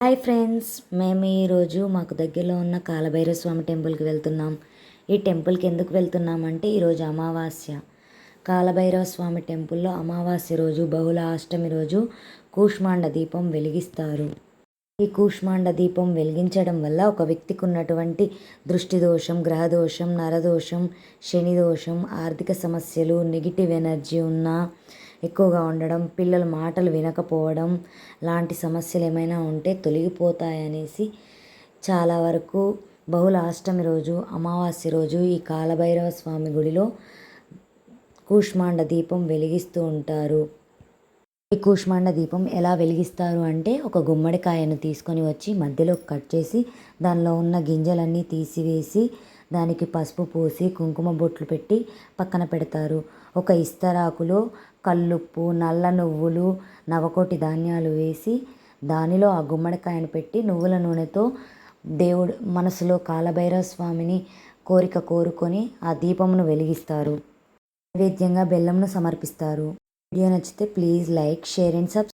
Hi friends, మేము ఈరోజు మాకు దగ్గరలో ఉన్న కాలభైరవ స్వామి టెంపుల్కి వెళ్తున్నాం. ఈ టెంపుల్కి ఎందుకు వెళ్తున్నామంటే ఈరోజు అమావాస్య. కాలభైరవ స్వామి టెంపుల్లో అమావాస్య రోజు బహుళ అష్టమి రోజు కూష్మాండ దీపం వెలిగిస్తారు. ఈ కూష్మాండ దీపం వెలిగించడం వల్ల ఒక వ్యక్తికి ఉన్నటువంటి దృష్టి దోషం, గ్రహదోషం, నరదోషం, శని దోషం, ఆర్థిక సమస్యలు, నెగిటివ్ ఎనర్జీ ఉన్నా ఎక్కువగా ఉండడం, పిల్లల మాటలు వినకపోవడం లాంటి సమస్యలు ఏమైనా ఉంటే తొలగిపోతాయనేసి చాలా వరకు బహుళ అష్టమి రోజు, అమావాస్య రోజు ఈ కాలభైరవ స్వామి గుడిలో కూష్మాండ దీపం వెలిగిస్తూ ఉంటారు. ఈ కూష్మాండ దీపం ఎలా వెలిగిస్తారు అంటే, ఒక గుమ్మడికాయను తీసుకొని వచ్చి మధ్యలో కట్ చేసి దానిలో ఉన్న గింజలన్నీ తీసివేసి దానికి పసుపు పూసి కుంకుమ బొట్లు పెట్టి పక్కన పెడతారు. ఒక ఇస్తరాకులో కల్లుప్పు, నల్ల నువ్వులు, నవకోటి ధాన్యాలు వేసి దానిలో ఆ గుమ్మడికాయను పెట్టి నువ్వుల నూనెతో దేవుడు మనసులో కాలభైరవ స్వామిని కోరిక కోరుకొని ఆ దీపమును వెలిగిస్తారు. నైవేద్యంగా బెల్లంను సమర్పిస్తారు. వీడియో నచ్చితే please like, share and subscribe.